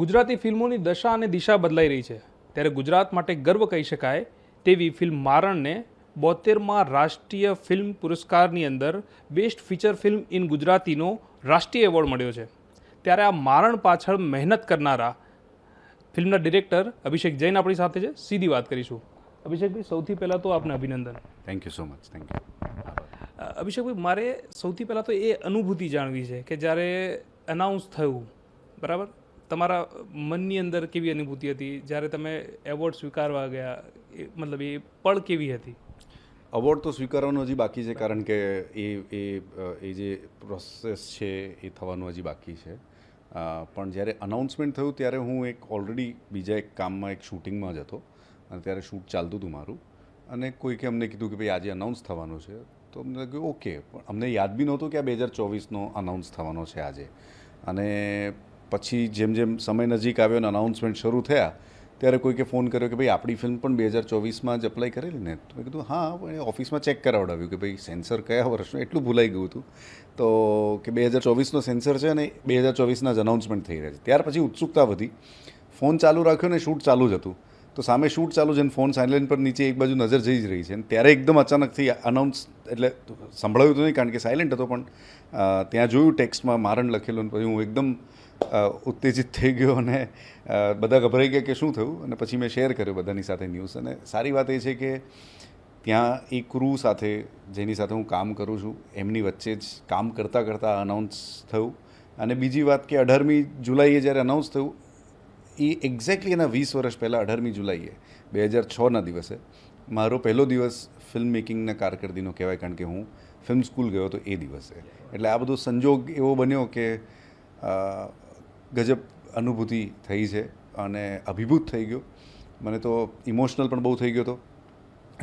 ગુજરાતી ફિલ્મોની દશા અને દિશા બદલાઈ રહી છે ત્યારે ગુજરાત માટે ગર્વ કહી શકાય તેવી ફિલ્મ મારણને 72માં રાષ્ટ્રીય ફિલ્મ પુરસ્કારની અંદર બેસ્ટ ફીચર ફિલ્મ ઇન ગુજરાતીનો રાષ્ટ્રીય એવોર્ડ મળ્યો છે. ત્યારે આ મારણ પાછળ મહેનત કરનારા ફિલ્મના ડિરેક્ટર અભિષેક જૈન આપણી સાથે છે. સીધી વાત કરીશું. અભિષેકભાઈ, સૌથી પહેલાં તો આપને અભિનંદન. Thank you so much. Thank you. અભિષેકભાઈ, મારે સૌથી પહેલાં તો એ અનુભૂતિ જાણવી છે કે જ્યારે અનાઉન્સ થયું, બરાબર, તમારા મનની અંદર કેવી અનુભૂતિ હતી જ્યારે તમે એવોર્ડ સ્વીકારવા ગયા? મતલબ એ પળ કેવી હતી? અવોર્ડ તો સ્વીકારવાનો હજી બાકી છે, કારણ કે એ જે પ્રોસેસ છે એ થવાનું હજી બાકી છે. પણ જ્યારે અનાઉન્સમેન્ટ થયું ત્યારે હું ઓલરેડી બીજા એક કામમાં, એક શૂટિંગમાં જ હતો, અને ત્યારે શૂટ ચાલતું હતું મારું, અને કોઈકે અમને કીધું કે ભાઈ આજે અનાઉન્સ થવાનું છે. તો અમને લાગ્યું ઓકે, પણ અમને યાદ બી નહોતું કે આ 2024નો અનાઉન્સ થવાનો છે આજે. અને પછી જેમ જેમ સમય નજીક આવ્યો અને અનાઉન્સમેન્ટ શરૂ થયા ત્યારે કોઈકે ફોન કર્યો કે ભાઈ આપણી ફિલ્મ પણ 2024માં જ અપ્લાય કરેલી ને? તો મેં કીધું હા, પણ ઓફિસમાં ચેક કરાવડાવ્યું કે ભાઈ સેન્સર કયા વર્ષનું, એટલું ભૂલાઈ ગયું હતું. તો કે 2024નો સેન્સર છે અને 2024ના જ અનાઉન્સમેન્ટ થઈ રહ્યા છે. ત્યાર પછી ઉત્સુકતા વધી, ફોન ચાલુ રાખ્યો ને શૂટ ચાલુ જ હતું. તો સામે શૂટ ચાલુ છે ને ફોન સાયલેન્ટ પર નીચે એક બાજુ નજર જઈ જ રહી છે. અને ત્યારે એકદમ અચાનકથી અનાઉન્સ, એટલે સંભળાયું તો નહીં કારણ કે સાયલેન્ટ હતો, પણ ત્યાં જોયું ટેક્સ્ટમાં મારણ લખેલું, અને પછી હું એકદમ ઉત્તેજિત થઈ ગયો અને બધા ગભરાઈ ગયા કે શું થયું. અને પછી મેં શેર કર્યો બધાની સાથે ન્યૂઝ. અને સારી વાત એ છે કે ત્યાં એ ક્રૂ સાથે, જેની સાથે હું કામ કરું છું, એમની વચ્ચે જ કામ કરતાં કરતાં અનાઉન્સ થયું. અને બીજી વાત કે 18મી જુલાઈએ જ્યારે અનાઉન્સ થયું, એ એક્ઝેક્ટલી એના 20 વર્ષ પહેલાં 18મી જુલાઈએ 2006ના દિવસે મારો પહેલો દિવસ ફિલ્મ મેકિંગના કારકિર્દીનો કહેવાય, કારણ કે હું ફિલ્મ સ્કૂલ ગયો હતો એ દિવસે. એટલે આ બધો સંજોગ એવો બન્યો કે ગજબ અનુભૂતિ થઈ છે અને અભિભૂત થઈ ગયો. મને તો ઇમોશનલ પણ બહુ થઈ ગયો હતો.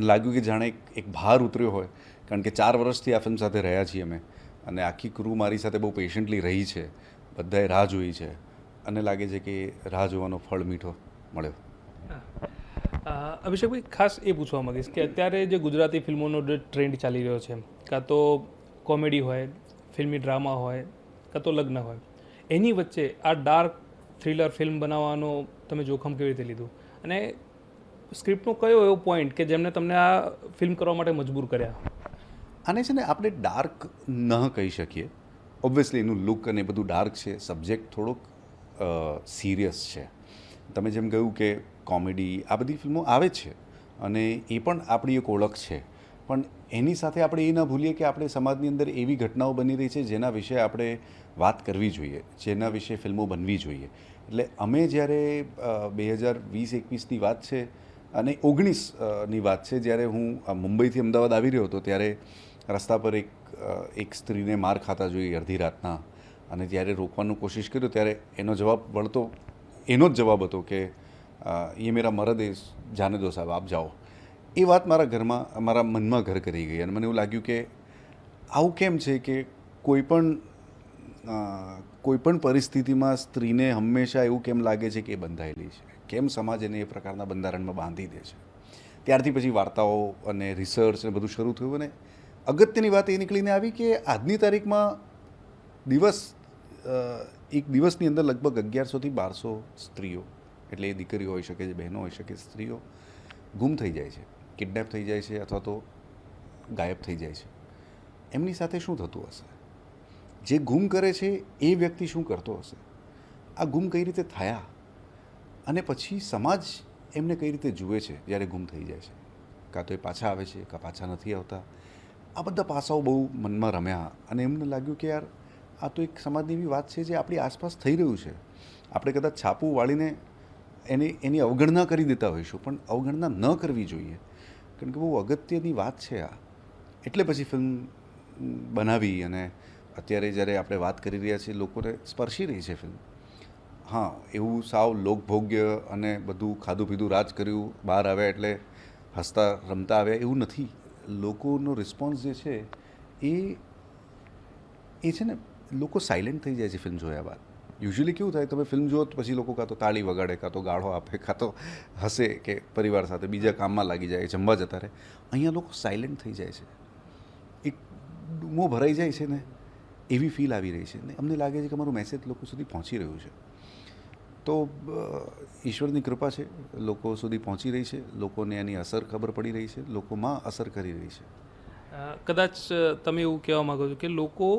લાગ્યું કે જાણે એક ભાર ઉતર્યો હોય, કારણ કે 4 વર્ષથી આ ફિલ્મ સાથે રહ્યા છીએ અમે, અને આખી ક્રૂ મારી સાથે બહુ પેશન્ટલી રહી છે, બધાએ રાહ જોઈ છે, અને લાગે છે કે રાહ જોવાનો ફળ મીઠો મળ્યો. અભિષેકભાઈ, ખાસ એ પૂછવા માંગીશ કે અત્યારે જે ગુજરાતી ફિલ્મોનો ટ્રેન્ડ ચાલી રહ્યો છે, કાં તો કોમેડી હોય, ફિલ્મી ડ્રામા હોય, કાં તો લગ્ન હોય, એની વચ્ચે આ ડાર્ક થ્રિલર ફિલ્મ બનાવવાનો તમે જોખમ કેવી રીતે લીધું? અને સ્ક્રિપ્ટનો કયો એવો પોઈન્ટ કે જેમને તમને આ ફિલ્મ કરવા માટે મજબૂર કર્યા? આને છે ને આપણે ડાર્ક ન કહી શકીએ. ઓબ્વિયસલી એનું લુક અને બધું ડાર્ક છે, સબ્જેક્ટ થોડોક સિરિયસ છે. તમે જેમ કહ્યું કે કોમેડી, આ બધી ફિલ્મો આવે છે અને એ પણ આપણી એક ઓળખ છે. પણ એની સાથે આપણે એ ન ભૂલીએ કે આપણે સમાજની અંદર એવી ઘટનાઓ બની રહી છે જેના વિશે આપણે વાત કરવી જોઈએ, જેના વિશે ફિલ્મો બનવી જોઈએ. એટલે અમે જ્યારે 2020-21ની વાત છે અને 19ની વાત છે, જ્યારે હું મુંબઈથી અમદાવાદ આવી રહ્યો હતો, ત્યારે રસ્તા પર એક સ્ત્રીને માર ખાતા જોઈ અડધી રાતના, અને જ્યારે રોકવાનો કોશિશ કર્યો ત્યારે એનો જવાબ એનો જ જવાબ હતો કે એ મેરા મરદ હે, જાને દો સાહેબ, આપ જાઓ. એ વાત મારા ઘરમાં, મારા મનમાં ઘર કરી ગઈ. અને મને એવું લાગ્યું કે આવું કેમ છે કે કોઈ પણ પરિસ્થિતિમાં સ્ત્રીને હંમેશા એવું કેમ લાગે છે કે એ બંધાયેલી છે? કેમ સમાજ એને એ પ્રકારના બંધારણમાં બાંધી દે છે? ત્યારથી પછી વાર્તાઓ અને રિસર્ચ ને બધું શરૂ થયું. અને અગત્યની વાત એ નીકળીને આવી કે આજની તારીખમાં એક દિવસની અંદર લગભગ 1100થી 1200 સ્ત્રીઓ, એટલે એ દીકરીઓ હોઈ શકે છે, બહેનો હોઈ શકે, સ્ત્રીઓ ગુમ થઈ જાય છે, કિડનેપ થઈ જાય છે, અથવા તો ગાયબ થઈ જાય છે. એમની સાથે શું થતું હશે? જે ગુમ કરે છે એ વ્યક્તિ શું કરતો હશે? આ ગુમ કઈ રીતે થયા? અને પછી સમાજ એમને કઈ રીતે જુએ છે જ્યારે ગુમ થઈ જાય છે? કાં તો એ પાછા આવે છે, કાં પાછા નથી આવતા. આ બધા પાસાઓ બહુ મનમાં રમ્યા. અને એમને લાગ્યું કે યાર, આ તો એક સમાજની એવી વાત છે જે આપણી આસપાસ થઈ રહ્યું છે. આપણે કદાચ છાપું વાળીને એની અવગણના કરી દેતા હોઈશું, પણ અવગણના ન કરવી જોઈએ, કારણ કે બહુ અગત્યની વાત છે આ. એટલે પછી ફિલ્મ બનાવી, અને અત્યારે જ્યારે આપણે વાત કરી રહ્યા છીએ, લોકોને સ્પર્શી રહી છે ફિલ્મ. હા, એવું સાવ લોકભોગ્ય અને બધું ખાધું પીધું રાજ કર્યું, બહાર આવ્યા એટલે હસતા રમતા આવ્યા એવું નથી. લોકોનો રિસ્પોન્સ જે છે એ છે ને, લોકો સાયલેન્ટ થઈ જાય છે ફિલ્મ જોયા બાદ. યુઝ્યુઅલી કેવું થાય, તમે ફિલ્મ જુઓ તો પછી લોકો કાં તો તાળી વગાડે, કાં તો ગાળો આપે, કાં તો હસે, કે પરિવાર સાથે બીજા કામમાં લાગી જાય, જમવા જતા રહે. અહીંયા લોકો સાયલેન્ટ થઈ જાય છે, એક ડૂમો ભરાઈ જાય છે ને એવી ફીલ આવી રહી છે. ને અમને લાગે છે કે અમારું મેસેજ લોકો સુધી પહોંચી રહ્યું છે. તો ઈશ્વરની કૃપા છે, લોકો સુધી પહોંચી રહી છે, લોકોને એની અસર ખબર પડી રહી છે, લોકોમાં અસર કરી રહી છે. કદાચ તમે એવું કહેવા માગો છો કે લોકો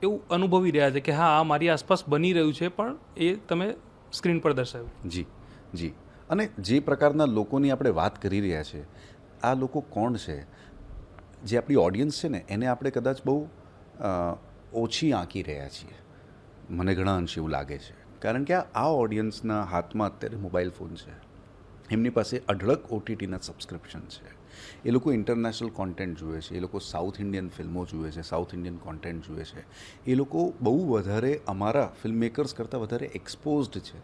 એવું અનુભવી રહ્યા છે કે હા આ મારી આસપાસ બની રહ્યું છે, પણ એ તમે સ્ક્રીન પર દર્શાવ્યું. જી જી. અને જે પ્રકારના લોકોની આપણે વાત કરી રહ્યા છે, આ લોકો કોણ છે, જે આપણી ઓડિયન્સ છે ને, એને આપણે કદાચ બહુ ઓછી આંકી રહ્યા છીએ. મને ઘણા અંશે એવું લાગે છે, કારણ કે આ ઓડિયન્સના હાથમાં અત્યારે મોબાઈલ ફોન છે, એમની પાસે અઢળક ઓટીટીના સબસ્ક્રિપ્શન છે, એ લોકો ઇન્ટરનેશનલ કોન્ટેન્ટ જુએ છે, એ લોકો સાઉથ ઇન્ડિયન ફિલ્મો જુએ છે, સાઉથ ઇન્ડિયન કોન્ટેન્ટ જુએ છે, એ લોકો બહુ વધારે અમારા ફિલ્મ મેકર્સ કરતાં વધારે એક્સપોઝડ છે.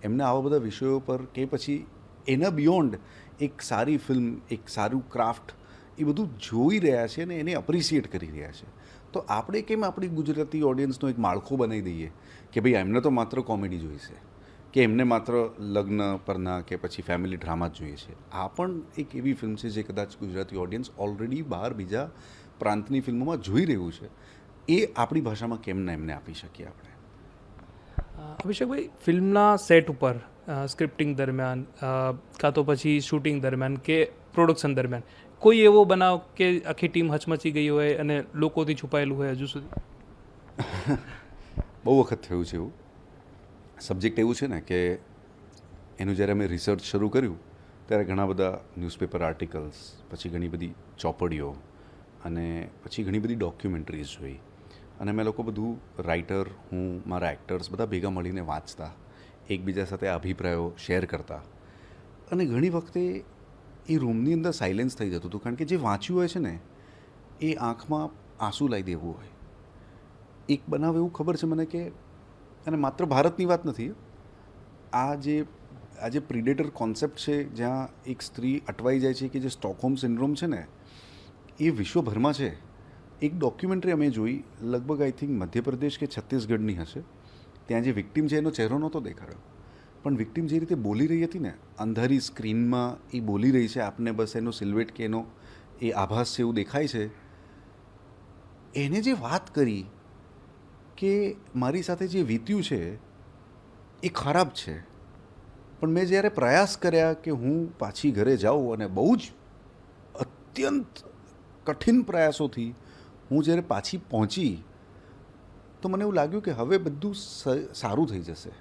એમને આવા બધા વિષયો પર કે પછી એના બિયોન્ડ એક સારી ફિલ્મ, એક સારું ક્રાફ્ટ, એ બધું જોઈ રહ્યા છે અને એને અપ્રિશિએટ કરી રહ્યા છે. તો આપણે કેમ આપણી ગુજરાતી ઓડિયન્સનો એક માળખો બનાવી દઈએ કે ભાઈ એમને તો માત્ર કોમેડી જોઈશે, કે એમને માત્ર લગ્ન પરના કે પછી ફેમિલી ડ્રામા જ જોઈએ છે. આ પણ એક એવી ફિલ્મ છે જે કદાચ ગુજરાતી ઓડિયન્સ ઓલરેડી બહાર બીજા પ્રાંતની ફિલ્મોમાં જોઈ રહ્યું છે. એ આપણી ભાષામાં કેમ ના એમને આપી શકીએ આપણે? અભિષેકભાઈ, ફિલ્મના સેટ ઉપર સ્ક્રિપ્ટિંગ દરમિયાન કાં તો પછી શૂટિંગ દરમિયાન કે પ્રોડક્શન દરમિયાન કોઈ એવો બનાવ કે આખી ટીમ હચમચી ગઈ હોય અને લોકોથી છુપાયેલું હોય હજુ સુધી? બહુ વખત થયું છે એવું. સબ્જેક્ટ એવું છે ને કે એનું જ્યારે અમે રિસર્ચ શરૂ કર્યું ત્યારે ઘણા બધા ન્યૂઝપેપર આર્ટિકલ્સ, પછી ઘણી બધી ચોપડીઓ અને પછી ઘણી બધી ડોક્યુમેન્ટરીઝ જોઈ. અને અમે લોકો બધું રાઇટર, હું, મારા એક્ટર્સ બધા ભેગા મળીને વાંચતા, એકબીજા સાથે અભિપ્રાયો શેર કરતા. અને ઘણી વખતે એ રૂમની અંદર સાયલેન્સ થઈ જતું હતું, કારણ કે જે વાંચ્યું હોય છે ને એ આંખમાં આંસુ લાવી દેવું હોય. એક બનાવ એવું ખબર છે મને કે, અને માત્ર ભારતની વાત નથી, આ જે પ્રિડેટર કોન્સેપ્ટ છે જ્યાં એક સ્ત્રી અટવાઈ જાય છે, કે જે સ્ટોકહોમ સિન્ડ્રોમ છે ને, એ વિશ્વભરમાં છે. એક ડોક્યુમેન્ટરી અમે જોઈ, લગભગ આઈ થિંક મધ્યપ્રદેશ કે છત્તીસગઢની હશે. ત્યાં જે વિક્ટિમ છે એનો ચહેરો નહોતો દેખાડ્યો, પણ વિક્ટિમ જે રીતે બોલી રહી હતી ને, અંધારી સ્ક્રીનમાં એ બોલી રહી છે, આપને બસ એનો સિલ્વેટ કે એનો એ આભાસ છે એવું દેખાય છે. એને જે વાત કરી કે મારી સાથે જે વીત્યું છે એ ખરાબ છે, પણ મેં જ્યારે પ્રયાસ કર્યા કે હું પાછી ઘરે જાઉં, અને બહુ જ અત્યંત કઠિન પ્રયાસોથી હું જ્યારે પાછી પહોંચી, તો મને એવું લાગ્યું કે હવે બધું સારું થઈ જશે,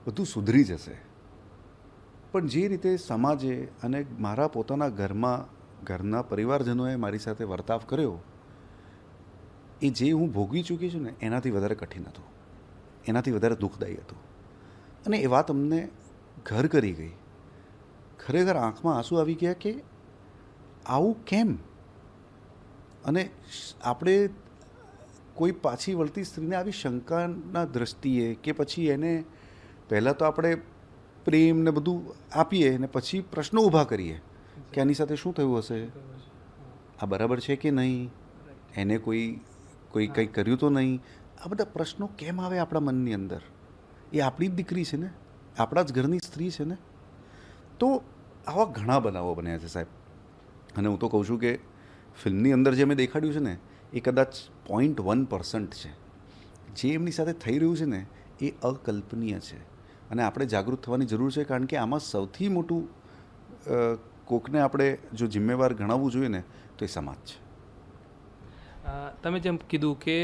બધું સુધરી જશે. પણ જે રીતે સમાજે અને મારા પોતાના ઘરના પરિવારજનોએ મારી સાથે વર્તાવ કર્યો, એ જે હું ભોગવી ચૂકી છું ને એનાથી વધારે કઠિન હતું, એનાથી વધારે દુઃખદાયી હતું. અને એ વાત અમને ઘર કરી ગઈ. ખરેખર આંખમાં આંસુ આવી ગયા કે આવું કેમ? અને આપણે કોઈ પાછી વળતી સ્ત્રીને આવી શંકાના દ્રષ્ટિએ કે પછી એને પહેલાં તો આપણે પ્રેમ ને બધું આપીએ ને પછી પ્રશ્નો ઊભા કરીએ કે આની સાથે શું થયું હશે, આ બરાબર છે કે નહીં, એને કોઈ કંઈ કર્યું તો નહીં. આ બધા પ્રશ્નો કેમ આવે આપણા મનની અંદર? એ આપણી જ દીકરી છે ને, આપણા જ ઘરની સ્ત્રી છે ને. તો આવા ઘણા બનાવો બન્યા છે સાહેબ. અને હું તો કહું છું કે ફિલ્મની અંદર જે મેં દેખાડ્યું છે ને એ કદાચ 0.1% છે. જે એમની સાથે થઈ રહ્યું છે ને એ અકલ્પનીય છે. અને આપણે જાગૃત થવાની જરૂર છે, કારણ કે આમાં સૌથી મોટું કોકને આપણે જો જિમ્મેવાર ગણાવવું જોઈએ ને તો એ સમાજ છે. તમે જેમ કીધું કે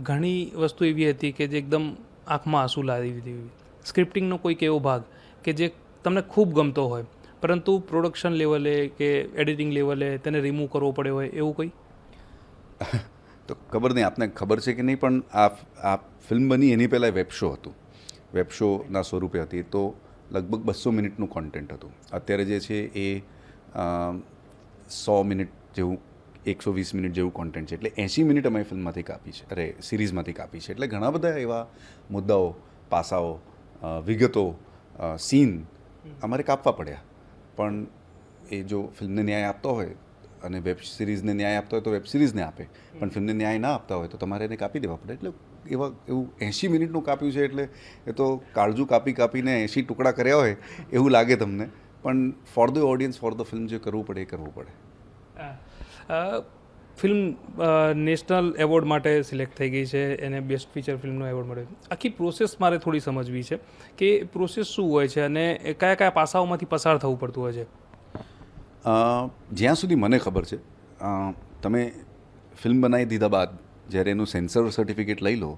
ઘણી વસ્તુ એવી હતી કે જે એકદમ આંખમાં આંસુ લાવી દીધી. સ્ક્રિપ્ટિંગનો કોઈક એવો ભાગ કે જે તમને ખૂબ ગમતો હોય, પરંતુ પ્રોડક્શન લેવલે કે એડિટિંગ લેવલે તેને રિમૂવ કરવો પડ્યો હોય, એવું કંઈ? તો ખબર નહીં આપને ખબર છે કે નહીં, પણ આ ફિલ્મ બની એની પહેલાં વેબ શો હતું. વેબ શોના સ્વરૂપે હતી, તો લગભગ 200 મિનિટનું કોન્ટેન્ટ હતું. અત્યારે જે છે એ 100 મિનિટ જેવું, 120 મિનિટ જેવું કોન્ટેન્ટ છે. એટલે 80 મિનિટ અમે ફિલ્મમાંથી કાપી છે, અરે સિરીઝમાંથી કાપી છે. એટલે ઘણા બધા એવા મુદ્દાઓ, પાસાઓ, વિગતો, સીન અમારે કાપવા પડ્યા. પણ એ જો ફિલ્મને ન્યાય આપતો હોય અને વેબ સિરીઝને ન્યાય આપતો હોય તો વેબ સિરીઝને આપે, પણ ફિલ્મને ન્યાય ના આપતા હોય તો તમારે એને કાપી દેવા પડે. એટલે એવું 80 મિનિટનું કાપ્યું છે, એટલે એ તો કાળજું કાપીને 80 ટુકડા કર્યા હોય એવું લાગે તમને. પણ for the audience, for the film જે કરવું પડે એ કરવું પડે. ફિલ્મ નેશનલ એવોર્ડ માટે સિલેક્ટ થઈ ગઈ છે, એને બેસ્ટ ફીચર ફિલ્મનો એવોર્ડ મળ્યો. આખી પ્રોસેસ મારે થોડી સમજવી છે કે પ્રોસેસ શું હોય છે અને કયા કયા પાસાઓમાંથી પસાર થવું પડતું હોય છે. જ્યાં સુધી મને ખબર છે, તમે ફિલ્મ બનાવી દીધા બાદ જ્યારે એનું સેન્સર સર્ટિફિકેટ લઈ લો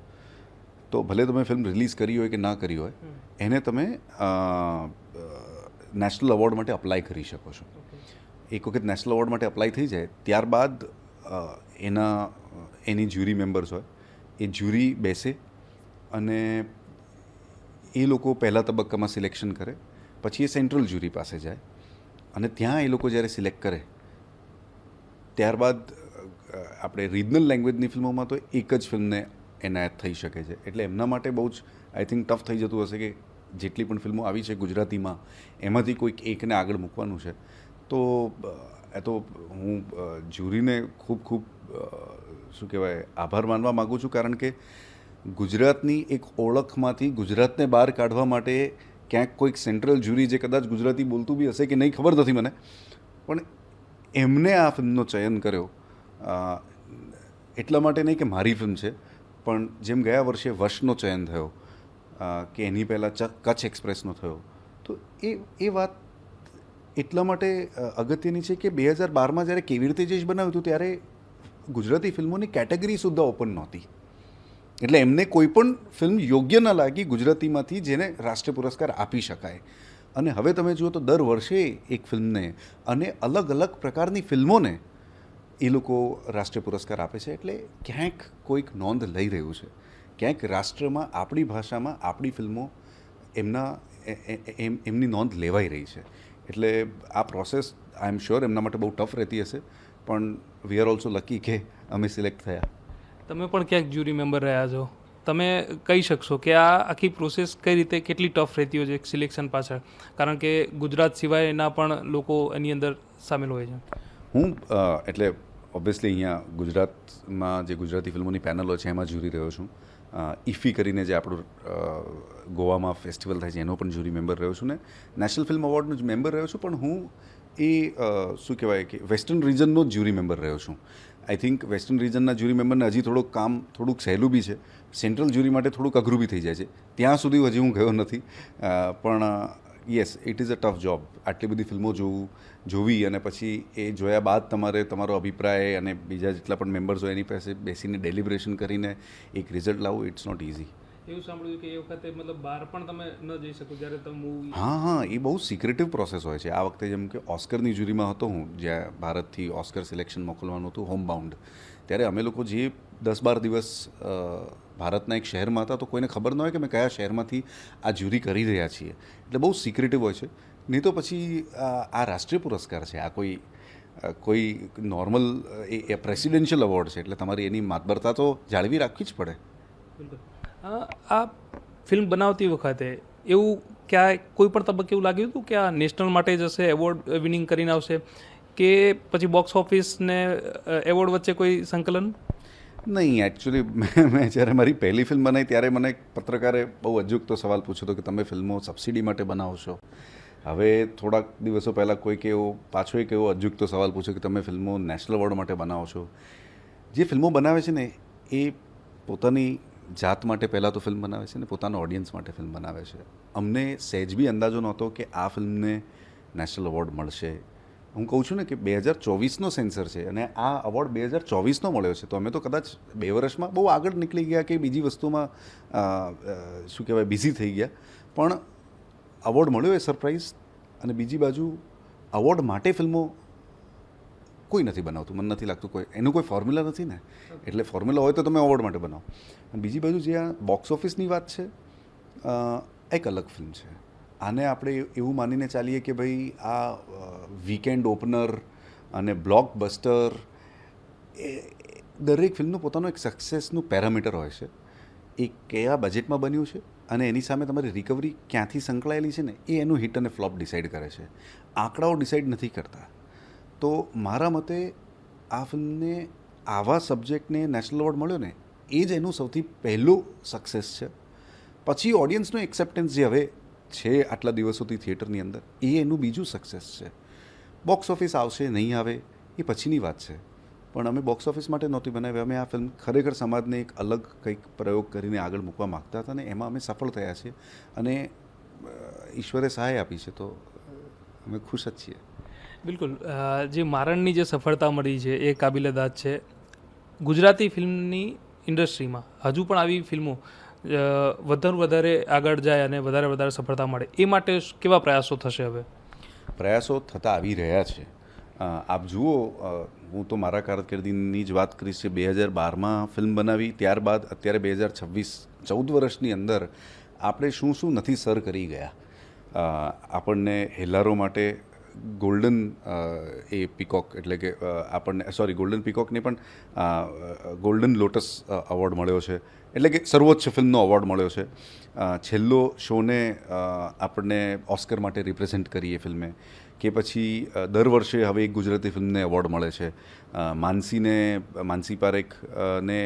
તો ભલે તમે ફિલ્મ રિલીઝ કરી હોય કે ના કરી હોય, એને તમે નેશનલ એવોર્ડ માટે અપ્લાય કરી શકો છો. એક વખત નેશનલ એવોર્ડ માટે અપ્લાય થઈ જાય ત્યારબાદ એની જ્યુરી મેમ્બર્સ હોય, એ જ્યુરી બેસે અને એ લોકો પહેલા તબક્કામાં સિલેક્શન કરે, પછી એ સેન્ટ્રલ જ્યુરી પાસે જાય અને ત્યાં એ લોકો જ્યારે સિલેક્ટ કરે ત્યારબાદ આપણે રિજનલ લેંગ્વેજની ફિલ્મોમાં તો એક જ ફિલ્મને એનાયત થઈ શકે છે. એટલે એમના માટે બહુ જ આઈ થિંક ટફ થઈ જતું હશે કે જેટલી પણ ફિલ્મો આવી છે ગુજરાતીમાં એમાંથી કોઈક એકને આગળ મૂકવાનું છે. તો એ તો હું જ્યુરીને ખૂબ ખૂબ શું કહેવાય આભાર માનવા માગું છું, કારણ કે ગુજરાતની એક ઓળખમાંથી ગુજરાતને બહાર કાઢવા માટે ક્યાંક કોઈક સેન્ટ્રલ જ્યુરી જે કદાચ ગુજરાતી બોલતું બી હશે કે નહીં ખબર નથી મને, પણ એમને આ ફિલ્મનો ચયન કર્યો એટલા માટે નહીં કે મારી ફિલ્મ છે, પણ જેમ ગયા વર્ષે વશનો ચયન થયો કે એની પહેલાં કચ્છ એક્સપ્રેસનો થયો, તો એ વાત એટલા માટે અગત્યની છે કે 2012માં જ્યારે કેવી રીતે જેશ બનાવ્યું હતું ત્યારે ગુજરાતી ફિલ્મોની કેટેગરી સુદ્ધા ઓપન નહોતી. એટલે એમને કોઈ પણ ફિલ્મ યોગ્ય ન લાગી ગુજરાતીમાંથી જેને રાષ્ટ્રીય પુરસ્કાર આપી શકાય. અને હવે તમે જુઓ તો દર વર્ષે એક ફિલ્મને અને અલગ અલગ પ્રકારની ફિલ્મોને એ લોકો રાષ્ટ્રીય પુરસ્કાર આપે છે. એટલે ક્યાંક કોઈક નોંધ લઈ રહ્યું છે, ક્યાંક રાષ્ટ્રમાં આપણી ભાષામાં આપણી ફિલ્મો એમની નોંધ લેવાઈ રહી છે. એટલે આ પ્રોસેસ આઈ એમ શ્યોર એમના માટે બહુ ટફ રહેતી હશે, પણ વી આર ઓલ્સો લકી કે અમે સિલેક્ટ થયા. તમે પણ ક્યાંક જ્યુરી મેમ્બર રહ્યા છો, તમે કહી શકશો કે આ આખી પ્રોસેસ કઈ રીતે કેટલી ટફ રહેતી હોય છે સિલેક્શન પાછળ, કારણ કે ગુજરાત સિવાયના પણ લોકો એની અંદર સામેલ હોય છે. હું એટલે ઓબ્વિયસલી અહીંયા ગુજરાતમાં જે ગુજરાતી ફિલ્મોની પેનલો છે એમાં જ્યુરી રહ્યો છું. ઇફી કરીને જે આપણું ગોવામાં ફેસ્ટિવલ થાય છે એનો પણ જ્યુરી મેમ્બર રહ્યો છું ને નેશનલ ફિલ્મ એવોર્ડનો જ મેમ્બર રહ્યો છું. પણ હું શું કહેવાય કે વેસ્ટર્ન રિજનનો જ જ્યુરી મેમ્બર રહ્યો છું. આઈ થિંક વેસ્ટર્ન રિજનના જ્યુરી મેમ્બરને હજી થોડુંક સહેલું બી છે, સેન્ટ્રલ જ્યુરી માટે થોડુંક અઘરું બી થઈ જાય છે. ત્યાં સુધી હજી હું ગયો નથી, પણ yes it is a tough job. આટલી બધી ફિલ્મો જોવી અને પછી એ જોયા બાદ તમારે તમારો અભિપ્રાય અને બીજા જેટલા પણ મેમ્બર્સ હોય એની પાસે બેસીને ડેલિબ્રેશન કરીને એક રિઝલ્ટ લાવવું, ઇટ્સ નોટ ઇઝી. એવું સાંભળ્યું કે એ વખતે મતલબ બહાર પણ તમે ન જઈ શકો જ્યારે તમે મૂવી. હા, એ બહુ સિક્રેટિવ પ્રોસેસ હોય છે. આ વખતે જેમ કે ઓસ્કરની જ્યુરીમાં હતો હું, જ્યાં ભારતથી ઓસ્કર સિલેક્શન મોકલવાનું હતું હોમબાઉન્ડ, ત્યારે અમે લોકો જે 10-12 દિવસ ભારતના એક શહેરમાં હતા તો કોઈને ખબર ન હોય કે અમે કયા શહેરમાંથી આ જ્યુરી કરી રહ્યા છીએ. એટલે બહુ સિક્રેટિવ હોય છે. નહીં તો પછી આ રાષ્ટ્રીય પુરસ્કાર છે, આ કોઈ નોર્મલ એ પ્રેસિડેન્શિયલ એવોર્ડ છે, એટલે તમારી એની માતબરતા તો જાળવી રાખવી જ પડે. બિલકુલ. આ ફિલ્મ બનાવતી વખતે એવું ક્યાંય કોઈ પણ તબક્કે એવું લાગ્યું હતું કે આ નેશનલ માટે જશે, એવોર્ડ વિનિંગ કરીને આવશે, કે પછી બોક્સ ઓફિસ ને એવોર્ડ વચ્ચે કોઈ સંકલન? નહીં, એકચ્યુઅલી મેં જ્યારે મારી પહેલી ફિલ્મ બનાવી ત્યારે મને એક પત્રકારે બહુ અજુકતો સવાલ પૂછ્યો હતો કે તમે ફિલ્મો સબસિડી માટે બનાવો છો. હવે થોડાક દિવસો પહેલાં કોઈક પાછો એક એવો અજુકતો સવાલ પૂછ્યો કે તમે ફિલ્મો નેશનલ એવોર્ડ માટે બનાવો છો. જે ફિલ્મો બનાવે છે ને એ પોતાની જાત માટે પહેલાં તો ફિલ્મ બનાવે છે ને પોતાના ઓડિયન્સ માટે ફિલ્મ બનાવે છે. અમને સહેજ બી અંદાજો નહોતો કે આ ફિલ્મને નેશનલ એવોર્ડ મળશે. હું કહું છું ને કે 2024નો સેન્સર છે અને આ એવોર્ડ 2024નો મળ્યો છે, તો અમે તો કદાચ 2 વર્ષમાં બહુ આગળ નીકળી ગયા કે બીજી વસ્તુમાં શું કહેવાય બિઝી થઈ ગયા, પણ એવોર્ડ મળ્યો એ સરપ્રાઈઝ. અને બીજી બાજુ એવોર્ડ માટે ફિલ્મો કોઈ નથી બનાવતું, મને નથી લાગતું કોઈ એનું કોઈ ફોર્મ્યુલા નથી ને, એટલે ફોર્મ્યુલા હોય તો તમે એવોર્ડ માટે બનાવો. અને બીજી બાજુ જે આ બોક્સ ઓફિસની વાત છે, એક અલગ ફિલ્મ છે. આને આપણે એવું માનીને ચાલીએ કે ભાઈ આ વીકેન્ડ ઓપનર અને બ્લોકબસ્ટર, એ દરેક ફિલ્મનું પોતાનું એક સક્સેસનું પેરામીટર હોય છે. એ કયા બજેટમાં બન્યું છે અને એની સામે તમારી રિકવરી ક્યાંથી સંકળાયેલી છે ને એ એનું હિટ અને ફ્લોપ ડિસાઇડ કરે છે. આંકડાઓ ડિસાઇડ નથી કરતા. તો મારા મતે આ ફિલ્મને આવા સબ્જેક્ટને નેશનલ એવોર્ડ મળ્યો ને એ જ એનું સૌથી પહેલું સક્સેસ છે. પછી ઓડિયન્સનું એક્સેપ્ટન્સ જે હવે છે આટલા દિવસોથી થિયેટરની અંદર, એ એનું બીજું સક્સેસ છે. બોક્સ ઓફિસ આવશે નહીં આવે એ પછીની વાત છે, પણ અમે બોક્સ ઓફિસ માટે નહોતી બનાવી. અમે આ ફિલ્મ ખરેખર સમાજને એક અલગ કંઈક પ્રયોગ કરીને આગળ મૂકવા માગતા હતા, અને એમાં અમે સફળ થયા છીએ, અને ઈશ્વરે સહાય આપી છે, તો અમે ખુશ જ છીએ. બિલકુલ. જે મારણની જે સફળતા મળી છે એ કાબિલે દાદ છે. ગુજરાતી ફિલ્મની ઇન્ડસ્ટ્રીમાં હજુ પણ આવી ફિલ્મો વધારે આગળ જાય અને વધારે સફળતા મળે એ માટે કેવા પ્રયાસો થશે હવે? પ્રયાસો થતા આવી રહ્યા છે. આપ જુઓ, હું તો મારા કારકિર્દીની જ વાત કરીશ. 2012માં ફિલ્મ બનાવી, ત્યારબાદ અત્યારે 2026, 14 વર્ષની અંદર આપણે શું નથી સર કરી ગયા. આપણને હેલ્લારો માટે ગોલ્ડન પીકોક, એટલે કે આપણને ગોલ્ડન પીકોક નહીં પણ ગોલ્ડન લોટસ એવોર્ડ મળ્યો છે, એટલે કે સર્વોચ્ચ ફિલ્મનો એવોર્ડ મળ્યો છે. છેલ્લો શોને આપણને ઓસ્કર માટે રિપ્રેઝેન્ટ કરીએ ફિલ્મે, કે પછી દર વર્ષે હવે એક ગુજરાતી ફિલ્મને એવોર્ડ મળે છે. માનસી પારેખને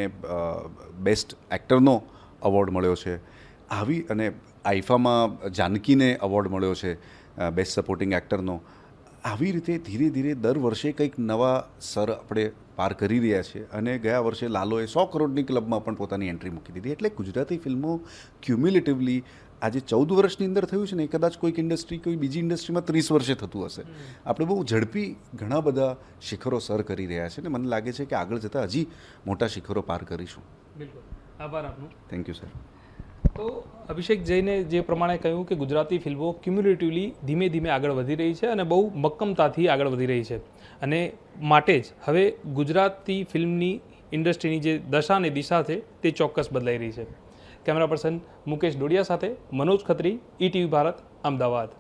બેસ્ટ એક્ટરનો એવોર્ડ મળ્યો છે. આવી, અને આઈફામાં જાનકીને એવોર્ડ મળ્યો છે બેસ્ટ સપોર્ટિંગ એક્ટરનો. આવી રીતે ધીરે ધીરે દર વર્ષે કંઈક નવા સ્તર આપણે પાર કરી રહ્યા છીએ, અને ગયા વર્ષે લાલોએ 100 કરોડની ક્લબમાં પણ પોતાની એન્ટ્રી મૂકી દીધી. એટલે ગુજરાતી ફિલ્મો ક્યુમ્યુલેટિવલી આજે 14 વર્ષની અંદર થયું છે ને, કદાચ કોઈક ઇન્ડસ્ટ્રી, કોઈ બીજી ઇન્ડસ્ટ્રીમાં 30 વર્ષે થતું હશે. આપણે બહુ ઝડપી ઘણા બધા શિખરો સર કરી રહ્યા છે, ને મને લાગે છે કે આગળ જતાં હજી મોટા શિખરો પાર કરીશું. બિલકુલ. આભાર આપનો. Thank you sir. તો અભિષેક જૈને જે પ્રમાણે કહ્યું કે ગુજરાતી ફિલ્મો ક્યુમ્યુલેટિવલી ધીમે ધીમે આગળ વધી રહી છે, અને બહુ મક્કમતાથી આગળ વધી રહી છે, અને માટે જ હવે ગુજરાતી ફિલ્મની ઇન્ડસ્ટ્રીની જે દશા અને દિશા છે તે ચોક્કસ બદલાઈ રહી છે. કેમેરા પર્સન મુકેશ ડોડિયા સાથે મનોજ ખત્રી, ETV ભારત, અમદાવાદ.